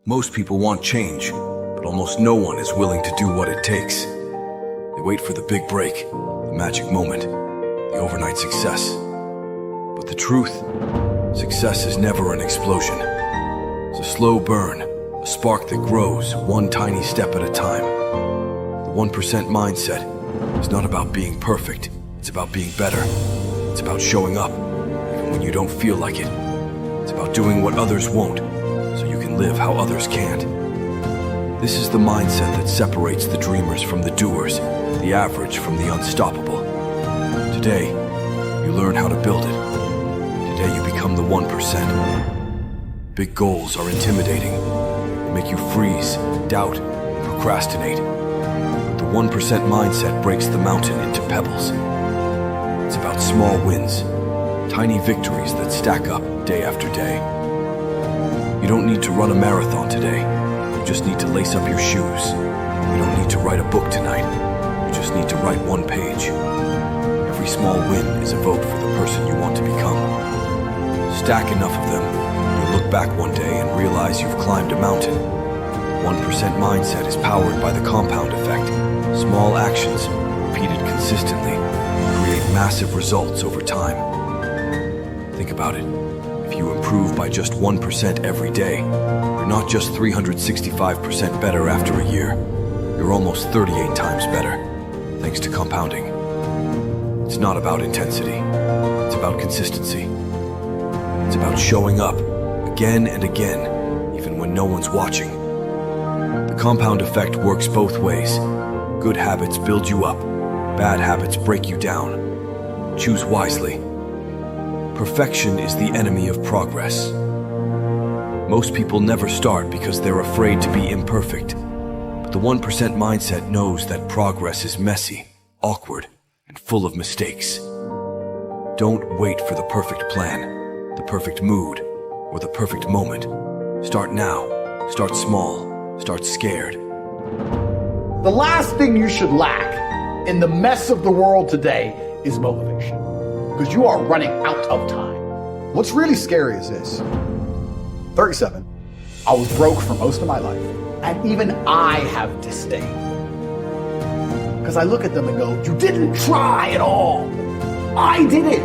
Most people want change, but almost no one is willing to do what it takes. They wait for the big break, the magic moment, the overnight success. But the truth, success is never an explosion. It's a slow burn, a spark that grows one tiny step at a time. The 1% mindset is not about being perfect. It's about being better. It's about showing up, even when you don't feel like it. It's about doing what others won't, so you can live how others can't. This is the mindset that separates the dreamers from the doers, the average from the unstoppable. Today, you learn how to build it. Today, you become the 1%. Big goals are intimidating. They make you freeze, doubt, and procrastinate. But the 1% mindset breaks the mountain into pebbles. It's about small wins, tiny victories that stack up day after day. You don't need to run a marathon today. You just need to lace up your shoes. You don't need to write a book tonight. You just need to write one page. Every small win is a vote for the person you want to become. Stack enough of them, you'll look back one day and realize you've climbed a mountain. The 1% mindset is powered by the compound effect. Small actions, repeated consistently, create massive results over time. Think about it. If you improve by just 1% every day, you're not just 365% better after a year. You're almost 38 times better, thanks to compounding. It's not about intensity. It's about consistency. It's about showing up again and again, even when no one's watching. The compound effect works both ways. Good habits build you up. Bad habits break you down. Choose wisely. Perfection is the enemy of progress. Most people never start because they're afraid to be imperfect. But the 1% mindset knows that progress is messy, awkward, and full of mistakes. Don't wait for the perfect plan, the perfect mood, or the perfect moment. Start now. Start small. Start scared. The last thing you should lack in the mess of the world today is motivation, because you are running out of time. What's really scary is this. 37. I was broke for most of my life, and even I have disdain. Because I look at them and go, you didn't try at all. I did it.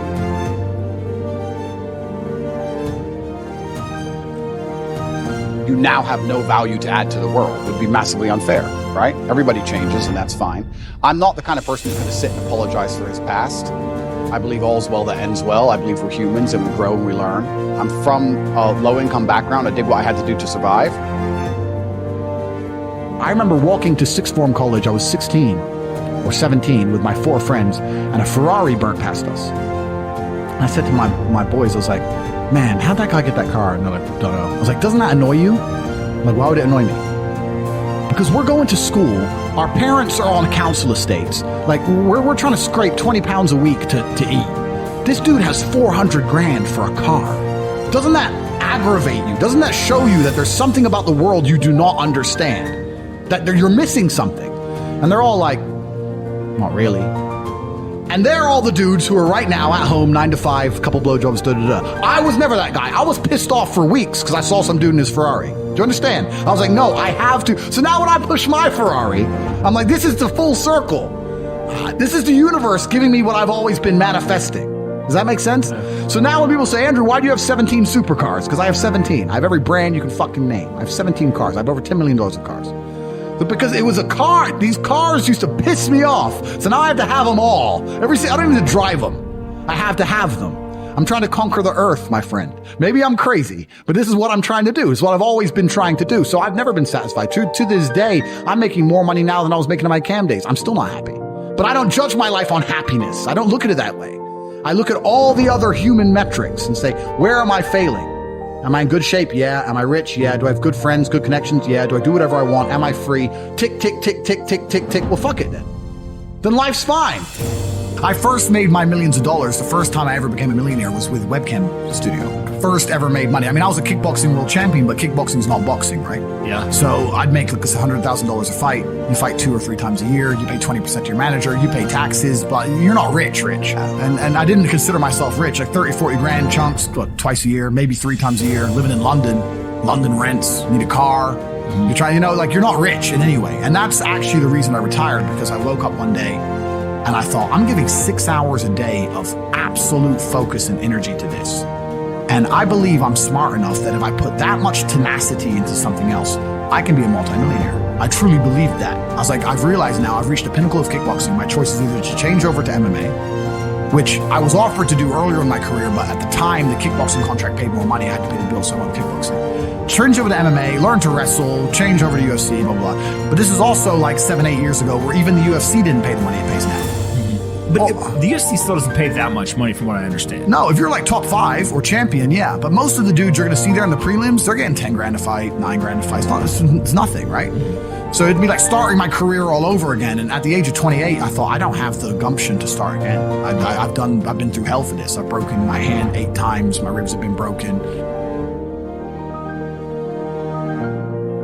You now have no value to add to the world. It would be massively unfair, right? Everybody changes, and that's fine. I'm not the kind of person who's going to sit and apologize for his past. I believe all's well that ends well. I believe we're humans and we grow and we learn. I'm from a low-income background. I did what I had to do to survive. I remember walking to sixth form college. I was 16 or 17 with my 4 friends, and a Ferrari burnt past us. And I said to my boys, I was like, man, how'd that guy get that car? And they're like, don't know. I was like, doesn't that annoy you? I'm like, why would it annoy me? Because we're going to school. Our parents are on council estates. Like, we're trying to scrape 20 pounds a week to eat. This dude has 400 grand for a car. Doesn't that aggravate you? Doesn't that show you that there's something about the world you do not understand? That you're missing something? And they're all like, not really. And they're all the dudes who are right now at home, 9 to 5, couple blowjobs, da-da-da. I was never that guy. I was pissed off for weeks because I saw some dude in his Ferrari. Do you understand? I was like, no, I have to. So now when I push my Ferrari, I'm like, this is the full circle. This is the universe giving me what I've always been manifesting. Does that make sense? So now when people say, Andrew, why do you have 17 supercars? Because I have 17. I have every brand you can fucking name. I have 17 cars. I have over $10 million of cars. But because it was a car, these cars used to piss me off. So now I have to have them all. I don't even drive them. I have to have them. I'm trying to conquer the earth, my friend. Maybe I'm crazy, but this is what I'm trying to do. It's what I've always been trying to do. So I've never been satisfied. To this day, I'm making more money now than I was making in my cam days. I'm still not happy. But I don't judge my life on happiness. I don't look at it that way. I look at all the other human metrics and say, where am I failing? Am I in good shape? Yeah. Am I rich? Yeah. Do I have good friends, good connections? Yeah. Do I do whatever I want? Am I free? Tick, tick, tick, tick, tick, tick, tick. Well, fuck it then. Then life's fine. I first made my millions of dollars. The first time I ever became a millionaire was with Webcam Studio. First ever made money. I mean, I was a kickboxing world champion, but kickboxing's not boxing, right? Yeah. So I'd make like $100,000 a fight. You fight 2 or 3 times a year. You pay 20% to your manager. You pay taxes, but you're not rich. And I didn't consider myself rich. Like 30, 40 grand chunks, twice a year, maybe 3 times a year, living in London. London rents, need a car. You're trying, you're not rich in any way. And that's actually the reason I retired, because I woke up one day and I thought, I'm giving 6 hours a day of absolute focus and energy to this. And I believe I'm smart enough that if I put that much tenacity into something else, I can be a multimillionaire. I truly believed that. I was like, I've realized now I've reached the pinnacle of kickboxing. My choice is either to change over to MMA, which I was offered to do earlier in my career, but at the time the kickboxing contract paid more money. I had to pay the bill, so I went kickboxing. Change over to MMA, learn to wrestle, change over to UFC, blah, blah, blah. But this is also like 7-8 years ago where even the UFC didn't pay the money it pays now. But the UFC still doesn't pay that much money from what I understand. No, if you're like top 5 or champion, yeah. But most of the dudes you're going to see there in the prelims, they're getting 10 grand a fight, 9 grand a fight. It's nothing, right? So it'd be like starting my career all over again. And at the age of 28, I thought, I don't have the gumption to start again. I've been through hell for this. I've broken my hand 8 times. My ribs have been broken.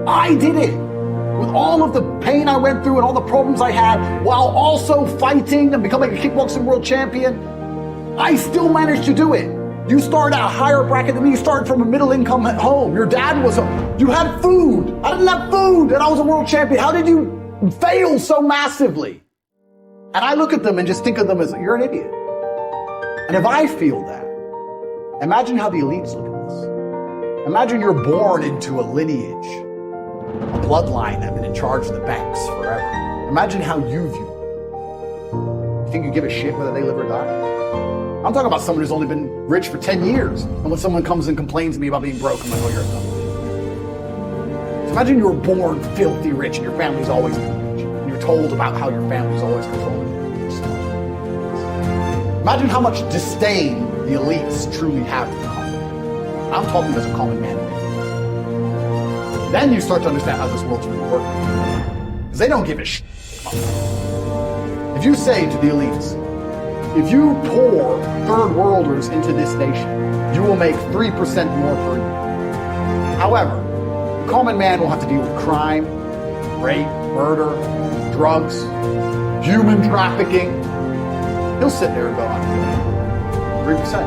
I did it with all of the pain I went through and all the problems I had, while also fighting and becoming a kickboxing world champion. I still managed to do it. You started at a higher bracket than me. You started from a middle income home. Your dad you had food. I didn't have food and I was a world champion. How did you fail so massively? And I look at them and just think of them as, you're an idiot. And if I feel that, imagine how the elites look at this. Imagine you're born into a lineage, a bloodline that have been in charge of the banks forever. Imagine how you view them. You think you give a shit whether they live or die? I'm talking about someone who's only been rich for 10 years. And when someone comes and complains to me about being broke, I'm like, oh, you're a dumb. So imagine you were born filthy rich and your family's always been rich. And you're told about how your family's always controlling you. Imagine how much disdain the elites truly have for the common man. I'm talking as a common man. Then you start to understand how this world's really working. Because they don't give a shit. If you say to the elites, if you pour third worlders into this nation, you will make 3% more per year. However, the common man will have to deal with crime, rape, murder, drugs, human trafficking. He'll sit there and go, I'm doing 3%.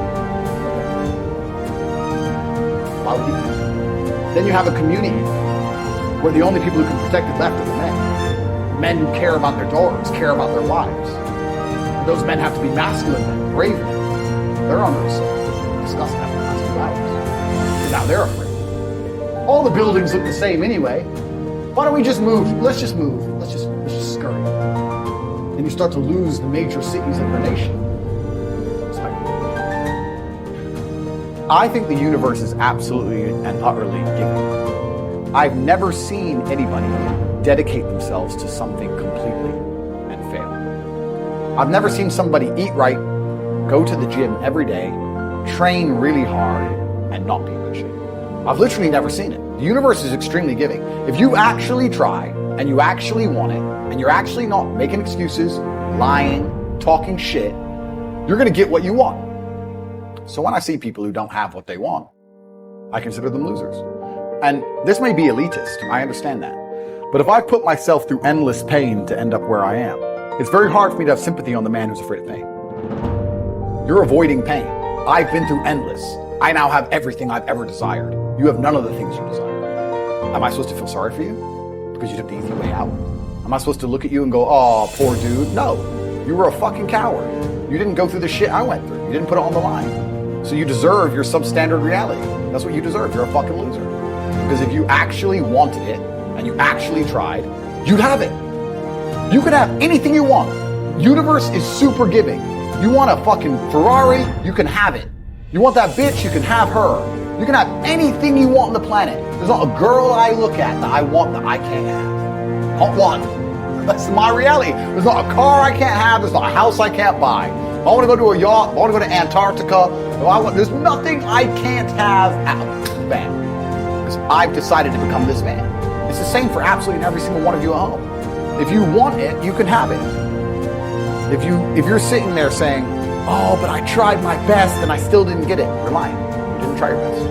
Why would he do that? Then you have a community where the only people who can protect it left are the men. Men who care about their daughters, care about their wives. Those men have to be masculine men, brave men. They're on their soul. Discuss that for the last 2 hours. Now they're afraid. All the buildings look the same anyway. Why don't we just move? Let's just move. Let's just scurry. And you start to lose the major cities of your nation. I think the universe is absolutely and utterly giving. I've never seen anybody dedicate themselves to something completely and fail. I've never seen somebody eat right, go to the gym every day, train really hard, and not be in good shape. I've literally never seen it. The universe is extremely giving. If you actually try, and you actually want it, and you're actually not making excuses, lying, talking shit, you're gonna get what you want. So when I see people who don't have what they want, I consider them losers. And this may be elitist, I understand that. But if I put myself through endless pain to end up where I am, it's very hard for me to have sympathy on the man who's afraid of pain. You're avoiding pain. I've been through endless. I now have everything I've ever desired. You have none of the things you desire. Am I supposed to feel sorry for you? Because you took the easy way out? Am I supposed to look at you and go, oh, poor dude? No, you were a fucking coward. You didn't go through the shit I went through. You didn't put it on the line. So you deserve your substandard reality. That's what you deserve. You're a fucking loser. Because if you actually wanted it, and you actually tried, you'd have it. You could have anything you want. Universe is super giving. You want a fucking Ferrari, you can have it. You want that bitch, you can have her. You can have anything you want on the planet. There's not a girl I look at that I want that I can't have. Not one. That's my reality. There's not a car I can't have. There's not a house I can't buy. If I want to go to a yacht, if I want to go to Antarctica, there's nothing I can't have. Bam. Because I've decided to become this man. It's the same for absolutely every single one of you at home. If you want it, you can have it. If you're sitting there saying, oh, but I tried my best and I still didn't get it, you're lying. You didn't try your best.